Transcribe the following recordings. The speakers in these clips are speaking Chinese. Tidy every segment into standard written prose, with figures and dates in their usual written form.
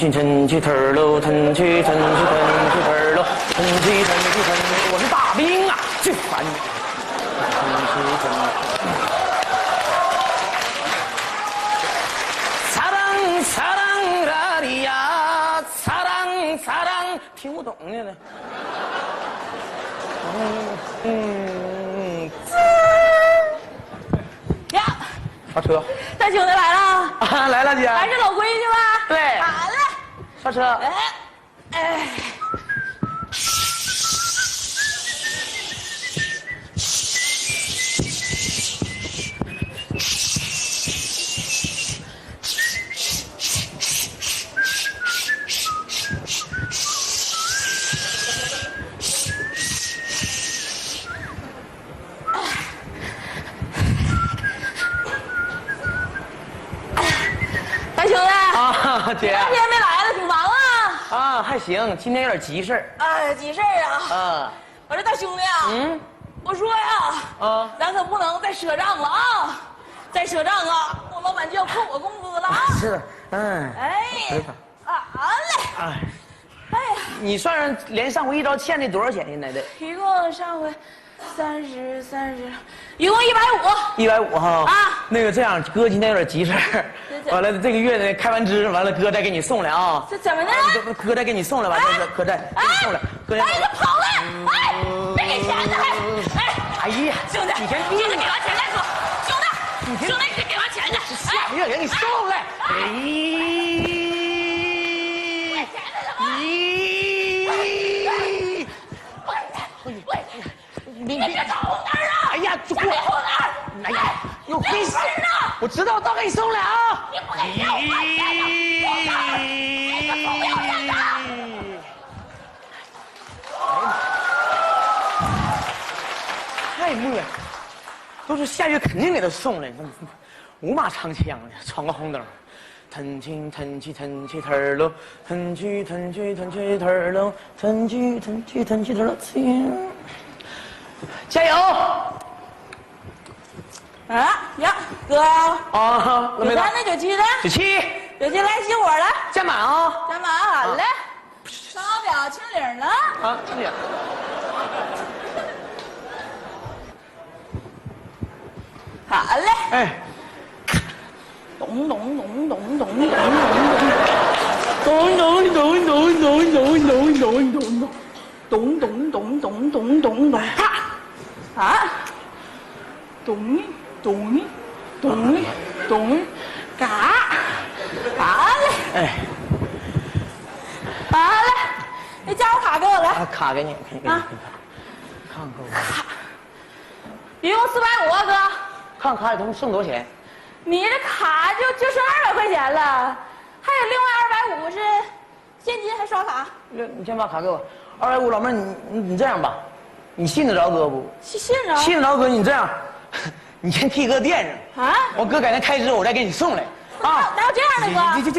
腾起头喽，腾起头喽，我是大兵啊，最烦你。撒浪啦哩呀，撒浪，听不懂呢。呀，上车。大兄弟来了啊，来了姐。还是老规矩吧？对。好嘞，上车。哎。姐，半天没来了，挺忙啊。啊，还行，今天有点急事儿。哎，急事儿啊！啊，我说大兄弟啊，我说呀，咱可不能再赊账了啊！再赊账啊，我老板就要扣我工资了啊！是，哎，好嘞。哎呀，你算上连上回一招欠的多少钱现在的？一共上回30，一共150。150哈。啊，那个这样，哥今天有点急事儿，完了这个月呢开完支，完了哥再给你送来啊。这怎么的了？哥再给你送来，完了哥再给你送来。哥，哎，你跑了！哎，别给钱呢还！哎呀，兄弟，你先给完钱再说。兄弟，你给完钱去。下个月给你送来。你别找红灯啊！哎呀，下面红灯！哎呀，有黑事呢！我知道，我到给你送来啊！你不给钱，我罚钱的！你个狗要脸的！太磨，都是下月肯定给他送来，五马长枪的，闯个红灯。腾起头喽，腾起头喽，腾起头喽，加油！啊呀，哥啊，93的97的97来熄火了，加满啊！加满好嘞，上表清零了啊，清零。好嘞，哎，咚咚咚咚咚咚咚咚咚咚，啪！啊！咚，嘎！好嘞，哎，好嘞，那加油卡给我来。啊，卡给你，给你，看卡，一共450啊，哥。看卡里头剩多少钱？你这卡就剩200块钱了，还有另外250是现金还刷卡？你先把卡给我。250，老妹儿，你这样吧，你信得着哥不？信着。信得着哥，你这样，你先替哥垫着啊。我哥改天开支我再给你送来。啊，哪有这样的哥？行，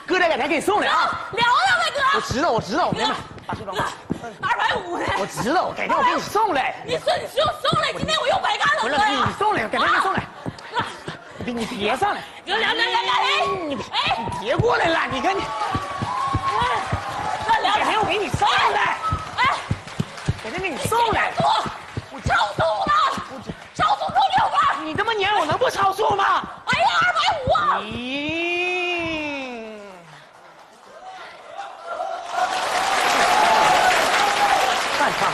哥再改天给你送来啊。聊聊呗，哥。我知道，我明白。把这装。250呢。我知道，改天我给你送来。你送来，今天我又白干了，哥呀。你送来，改天给你送来。你别上来。哥，聊，你别过来了，你看你。改天我给你送来。哎，改天给你送来。我超速了，超速扣6分。你这么撵我能不超速吗？哎呀，250啊！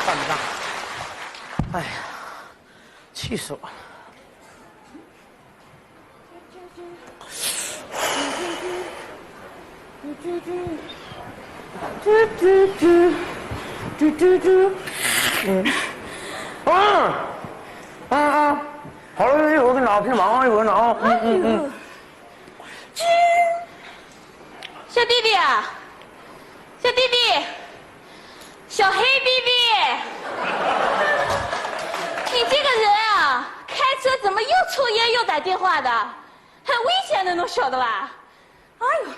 犯不上。哎呀，气死我了！好了，一会儿跟拿，挺忙，一会儿拿。小弟弟，小黑弟弟，你这个人啊，开车怎么又抽烟又打电话的？很危险的，能晓得吧？哎呦！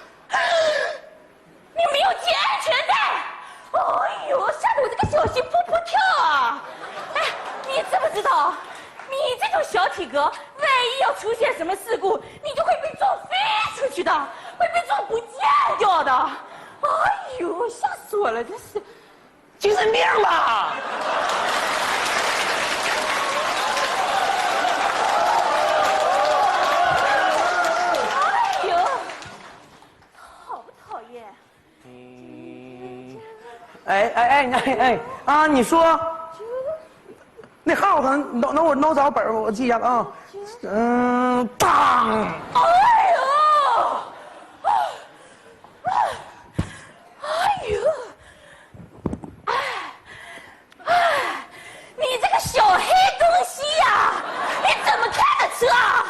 掉的。哎呦，吓死我了，真是！精神病吧？哎呦，讨不讨厌？哎啊！你说那号可能等我找本儿，我记一下啊。当！哎呦！哎呦！你这个小黑东西呀！你怎么开的车啊？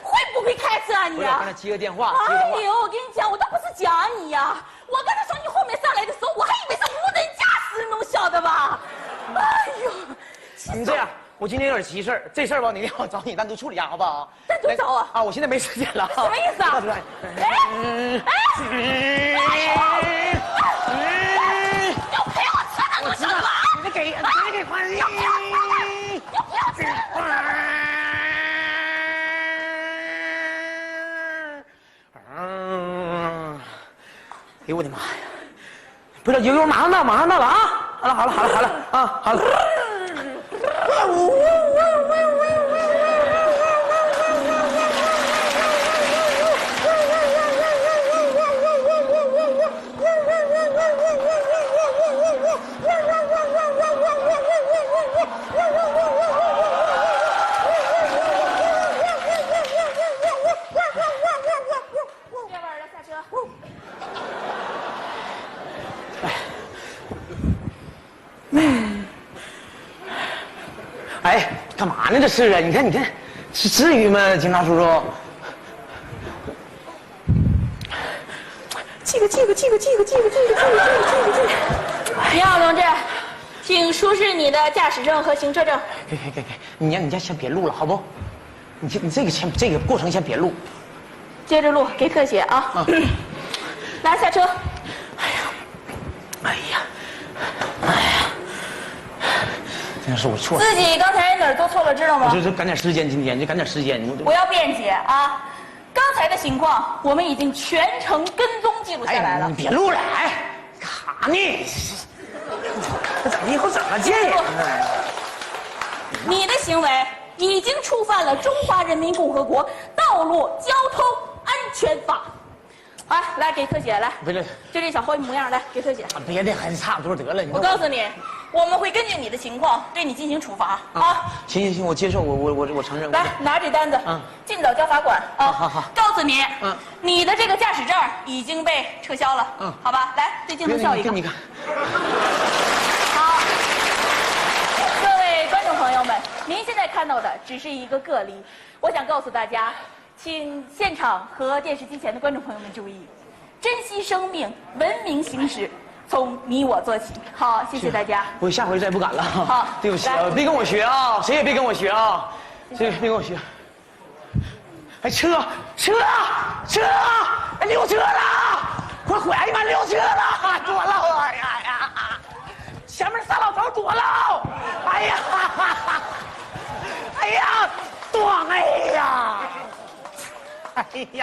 会不会开车啊你啊？刚才接个电话。哎呦，我跟你讲，我倒不是讲你呀，我刚才从你后面上来的时候，我还以为是无人驾驶，能晓得吧？哎呦！你这样，我今天有点急事儿，这事儿吧，哪天我找你单独处理一下，好不好？单独找我啊！我现在没时间了。什么意思啊？要赔我车呢，能晓得吧？你给还你！哎呦我的妈呀！不是有马上到了啊！好了啊，好了。哎，干嘛呢？这是啊！你看，是至于吗？警察叔叔，记个。你好，同志，请出示你的驾驶证和行车证。给，你家先别录了，好不？你这个过程先别录。接着录，给特写啊！来下车。哎呀！真是我错了。自己刚才哪儿做错了，知道吗？就赶点时间，今天就赶点时间。不要辩解啊！刚才的情况我们已经全程跟踪记录下来了。你别录了，哎，干啥呢？这怎么以后怎么见人呢？你的行为已经触犯了《中华人民共和国道路交通安全法》。来给特写来。不是，就这小坏模样，来给特写。别的还是差不多得了。我告诉你，我们会根据你的情况对你进行处罚啊。行，我接受，我承认。来，拿这单子，尽早交罚款啊。好。告诉你，你的这个驾驶证已经被撤销了。好吧，来对镜头笑一个。你看。好，各位观众朋友们，您现在看到的只是一个个例。我想告诉大家，请现场和电视机前的观众朋友们注意，珍惜生命，文明行驶，从你我做起。好，谢谢大家。我下回再不敢了。好，对不起啊，别跟我学啊，谁也别跟我学啊，谁也别跟我学。哎，车，哎，溜车了！快！哎呀妈，溜车了！躲了！哎呀！前面仨老头躲了！哎呀！哎呀！躲！哎呀！哎呀！